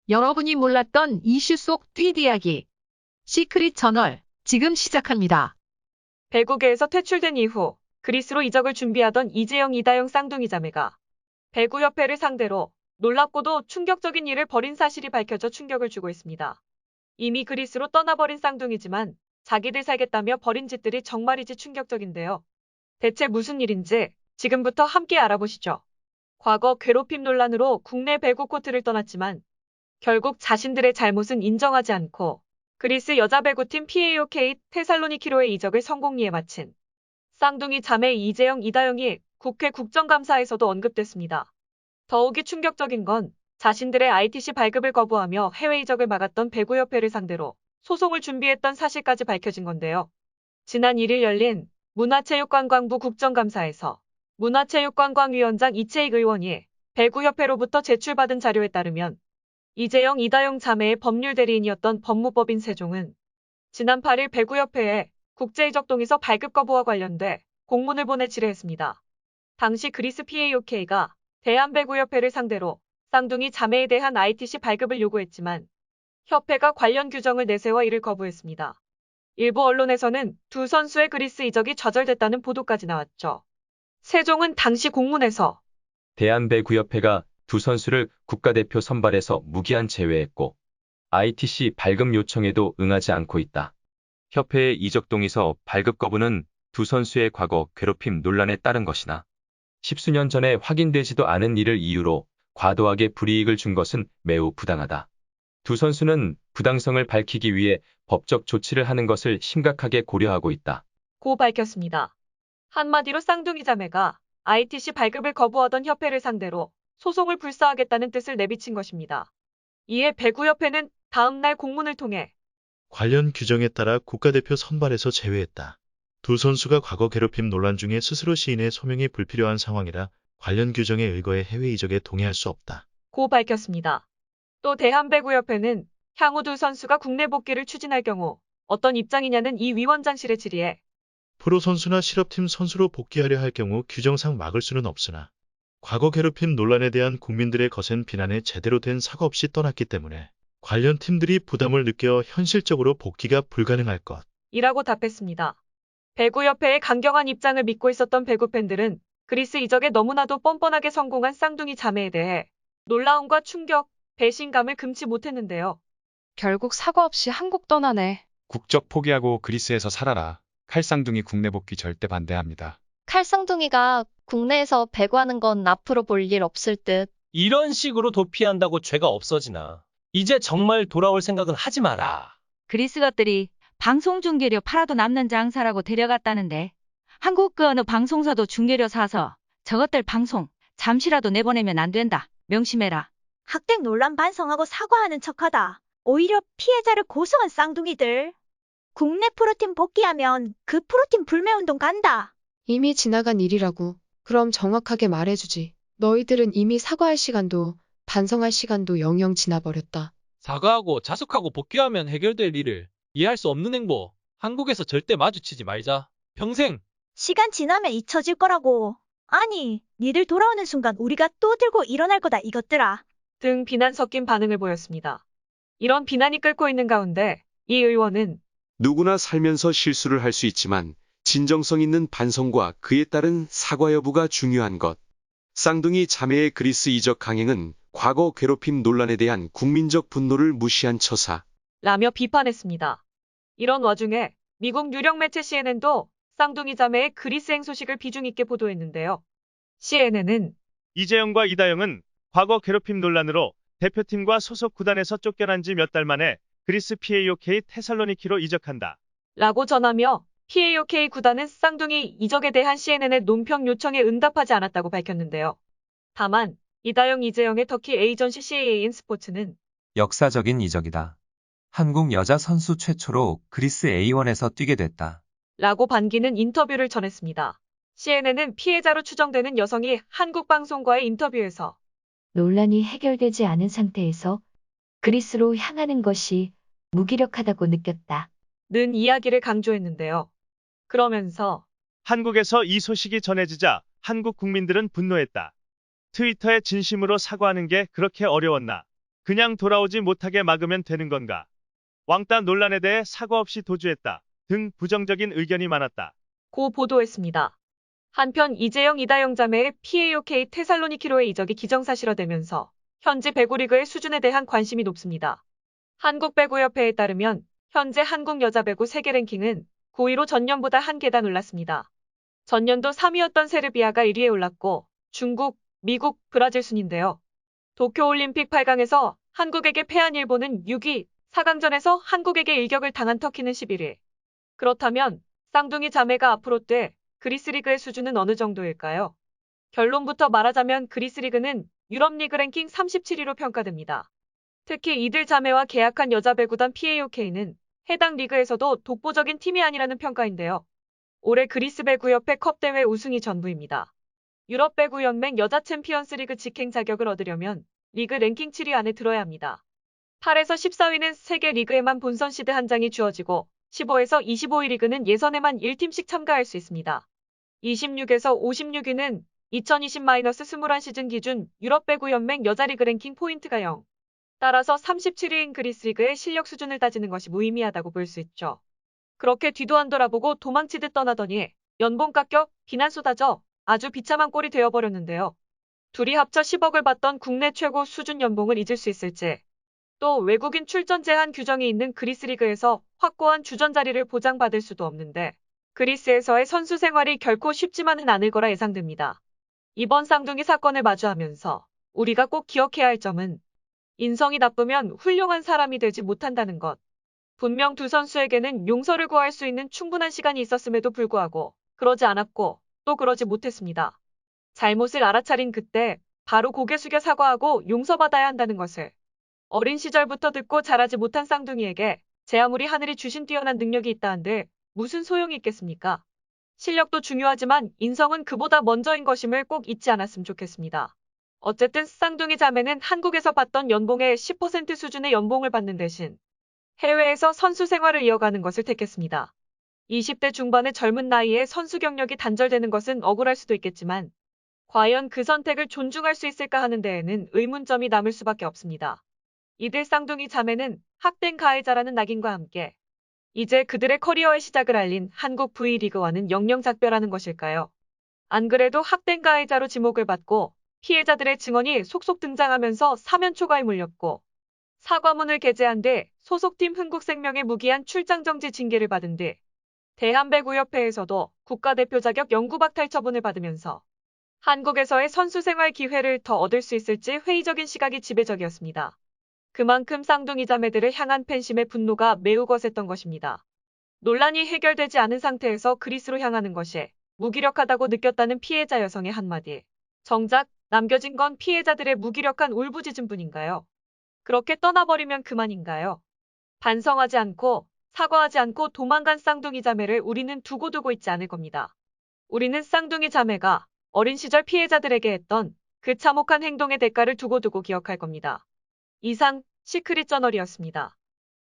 여러분이 몰랐던 이슈 속 뒷이야기. 시크릿 저널, 지금 시작합니다. 배구계에서 퇴출된 이후 그리스로 이적을 준비하던 이재영, 이다영 쌍둥이 자매가 배구협회를 상대로 놀랍고도 충격적인 일을 벌인 사실이 밝혀져 충격을 주고 있습니다. 이미 그리스로 떠나버린 쌍둥이지만 자기들 살겠다며 벌인 짓들이 정말이지 충격적인데요. 대체 무슨 일인지 지금부터 함께 알아보시죠. 과거 괴롭힘 논란으로 국내 배구 코트를 떠났지만 결국 자신들의 잘못은 인정하지 않고 그리스 여자 배구팀 PAOK 테살로니키로의 이적을 성공리에 마친 쌍둥이 자매 이재영, 이다영이 국회 국정감사에서도 언급됐습니다. 더욱이 충격적인 건 자신들의 ITC 발급을 거부하며 해외 이적을 막았던 배구협회를 상대로 소송을 준비했던 사실까지 밝혀진 건데요. 지난 1일 열린 문화체육관광부 국정감사에서 문화체육관광위원장 이채익 의원이 배구협회로부터 제출받은 자료에 따르면 이재영, 이다영 자매의 법률 대리인이었던 법무법인 세종은 지난 8일 배구협회에 국제이적 동의서 발급 거부와 관련돼 공문을 보내 질의했습니다. 당시 그리스 PAOK가 대한배구협회를 상대로 쌍둥이 자매에 대한 ITC 발급을 요구했지만 협회가 관련 규정을 내세워 이를 거부했습니다. 일부 언론에서는 두 선수의 그리스 이적이 좌절됐다는 보도까지 나왔죠. 세종은 당시 공문에서 대한배구협회가 두 선수를 국가대표 선발에서 무기한 제외했고 ITC 발급 요청에도 응하지 않고 있다. 협회의 이적 동의서 발급 거부는 두 선수의 과거 괴롭힘 논란에 따른 것이나 십수년 전에 확인되지도 않은 일을 이유로 과도하게 불이익을 준 것은 매우 부당하다. 두 선수는 부당성을 밝히기 위해 법적 조치를 하는 것을 심각하게 고려하고 있다. 고 밝혔습니다. 한마디로 쌍둥이 자매가 ITC 발급을 거부하던 협회를 상대로 소송을 불사하겠다는 뜻을 내비친 것입니다. 이에 배구협회는 다음 날 공문을 통해 관련 규정에 따라 국가대표 선발에서 제외했다. 두 선수가 과거 괴롭힘 논란 중에 스스로 시인해 소명이 불필요한 상황이라 관련 규정에 의거해 해외 이적에 동의할 수 없다. 고 밝혔습니다. 또 대한배구협회는 향후 두 선수가 국내 복귀를 추진할 경우 어떤 입장이냐는 이 위원장실에 질의해 프로 선수나 실업팀 선수로 복귀하려 할 경우 규정상 막을 수는 없으나 과거 괴롭힘 논란에 대한 국민들의 거센 비난에 제대로 된 사과 없이 떠났기 때문에 관련 팀들이 부담을 느껴 현실적으로 복귀가 불가능할 것. 이라고 답했습니다. 배구협회의 강경한 입장을 믿고 있었던 배구 팬들은 그리스 이적에 너무나도 뻔뻔하게 성공한 쌍둥이 자매에 대해 놀라움과 충격, 배신감을 금치 못했는데요. 결국 사과 없이 한국 떠나네. 국적 포기하고 그리스에서 살아라. 칼쌍둥이 국내 복귀 절대 반대합니다. 칼쌍둥이가 국내에서 배구하는 건 앞으로 볼 일 없을 듯. 이런 식으로 도피한다고 죄가 없어지나. 이제 정말 돌아올 생각은 하지 마라. 그리스 것들이 방송 중계료 팔아도 남는 장사라고 데려갔다는데 한국 그 어느 방송사도 중계료 사서 저것들 방송 잠시라도 내보내면 안 된다. 명심해라. 학대 논란 반성하고 사과하는 척하다. 오히려 피해자를 고소한 쌍둥이들. 국내 프로팀 복귀하면 그 프로팀 불매운동 간다. 이미 지나간 일이라고. 그럼 정확하게 말해주지. 너희들은 이미 사과할 시간도 반성할 시간도 영영 지나버렸다. 사과하고 자숙하고 복귀하면 해결될 일을 이해할 수 없는 행보. 한국에서 절대 마주치지 말자. 평생. 시간 지나면 잊혀질 거라고. 아니, 니들 돌아오는 순간 우리가 또 들고 일어날 거다 이것들아. 등 비난 섞인 반응을 보였습니다. 이런 비난이 끓고 있는 가운데 이 의원은 누구나 살면서 실수를 할 수 있지만 진정성 있는 반성과 그에 따른 사과 여부가 중요한 것. 쌍둥이 자매의 그리스 이적 강행은 과거 괴롭힘 논란에 대한 국민적 분노를 무시한 처사. 라며 비판했습니다. 이런 와중에 미국 유력 매체 CNN도 쌍둥이 자매의 그리스행 소식을 비중 있게 보도했는데요. CNN은 이재영과 이다영은 과거 괴롭힘 논란으로 대표팀과 소속 구단에서 쫓겨난 지 몇 달 만에 그리스 PAOK 테살로니키로 이적한다. 라고 전하며 PAOK 구단은 쌍둥이 이적에 대한 CNN의 논평 요청에 응답하지 않았다고 밝혔는데요. 다만 이다영, 이재영의 터키 에이전시 CAA인 스포츠는 역사적인 이적이다. 한국 여자 선수 최초로 그리스 A1에서 뛰게 됐다. 라고 반기는 인터뷰를 전했습니다. CNN은 피해자로 추정되는 여성이 한국 방송과의 인터뷰에서 논란이 해결되지 않은 상태에서 그리스로 향하는 것이 무기력하다고 느꼈다. 는 이야기를 강조했는데요. 그러면서 한국에서 이 소식이 전해지자 한국 국민들은 분노했다. 트위터에 진심으로 사과하는 게 그렇게 어려웠나? 그냥 돌아오지 못하게 막으면 되는 건가? 왕따 논란에 대해 사과 없이 도주했다 등 부정적인 의견이 많았다. 고 보도했습니다. 한편 이재영 이다영 자매의 PAOK 테살로니키로의 이적이 기정사실화되면서 현지 배구 리그의 수준에 대한 관심이 높습니다. 한국배구협회에 따르면 현재 한국 여자 배구 세계 랭킹은 9위로 전년보다 한 계단 올랐습니다. 전년도 3위였던 세르비아가 1위에 올랐고 중국, 미국, 브라질 순인데요. 도쿄올림픽 8강에서 한국에게 패한 일본은 6위, 4강전에서 한국에게 일격을 당한 터키는 11위. 그렇다면 쌍둥이 자매가 앞으로 뛸 그리스 리그의 수준은 어느 정도일까요? 결론부터 말하자면 그리스 리그는 유럽 리그 랭킹 37위로 평가됩니다. 특히 이들 자매와 계약한 여자 배구단 PAOK는 해당 리그에서도 독보적인 팀이 아니라는 평가인데요. 올해 그리스 배구협회 컵 대회 우승이 전부입니다. 유럽 배구 연맹 여자 챔피언스 리그 직행 자격을 얻으려면 리그 랭킹 7위 안에 들어야 합니다. 8에서 14위는 세계 리그에만 본선 시드 한 장이 주어지고 15에서 25위 리그는 예선에만 1팀씩 참가할 수 있습니다. 26에서 56위는 2020-21 시즌 기준 유럽 배구 연맹 여자 리그 랭킹 포인트가 0. 따라서 37위인 그리스 리그의 실력 수준을 따지는 것이 무의미하다고 볼 수 있죠. 그렇게 뒤도 안 돌아보고 도망치듯 떠나더니 연봉 깎여 비난 쏟아져 아주 비참한 꼴이 되어버렸는데요. 둘이 합쳐 10억을 받던 국내 최고 수준 연봉을 잊을 수 있을지, 또 외국인 출전 제한 규정이 있는 그리스 리그에서 확고한 주전 자리를 보장받을 수도 없는데 그리스에서의 선수 생활이 결코 쉽지만은 않을 거라 예상됩니다. 이번 쌍둥이 사건을 마주하면서 우리가 꼭 기억해야 할 점은 인성이 나쁘면 훌륭한 사람이 되지 못한다는 것. 분명 두 선수에게는 용서를 구할 수 있는 충분한 시간이 있었음에도 불구하고 그러지 않았고 또 그러지 못했습니다. 잘못을 알아차린 그때 바로 고개 숙여 사과하고 용서받아야 한다는 것을 어린 시절부터 듣고 자라지 못한 쌍둥이에게 제 아무리 하늘이 주신 뛰어난 능력이 있다 한들 무슨 소용이 있겠습니까? 실력도 중요하지만 인성은 그보다 먼저인 것임을 꼭 잊지 않았으면 좋겠습니다. 어쨌든 쌍둥이 자매는 한국에서 받던 연봉의 10% 수준의 연봉을 받는 대신 해외에서 선수 생활을 이어가는 것을 택했습니다. 20대 중반의 젊은 나이에 선수 경력이 단절되는 것은 억울할 수도 있겠지만 과연 그 선택을 존중할 수 있을까 하는 데에는 의문점이 남을 수밖에 없습니다. 이들 쌍둥이 자매는 학댕 가해자라는 낙인과 함께 이제 그들의 커리어의 시작을 알린 한국 V리그와는 영영 작별하는 것일까요? 안 그래도 학댕 가해자로 지목을 받고 피해자들의 증언이 속속 등장하면서 사면 초과에 몰렸고 사과문을 게재한 뒤 소속팀 흥국생명의 무기한 출장 정지 징계를 받은 뒤 대한배구협회에서도 국가대표 자격 영구박탈 처분을 받으면서 한국에서의 선수 생활 기회를 더 얻을 수 있을지 회의적인 시각이 지배적이었습니다. 그만큼 쌍둥이 자매들을 향한 팬심의 분노가 매우 거셌던 것입니다. 논란이 해결되지 않은 상태에서 그리스로 향하는 것이 무기력하다고 느꼈다는 피해자 여성의 한마디. 정작 남겨진 건 피해자들의 무기력한 울부짖음뿐인가요? 그렇게 떠나버리면 그만인가요? 반성하지 않고 사과하지 않고 도망간 쌍둥이 자매를 우리는 두고두고 있지 않을 겁니다. 우리는 쌍둥이 자매가 어린 시절 피해자들에게 했던 그 참혹한 행동의 대가를 두고두고 기억할 겁니다. 이상 시크릿 저널이었습니다.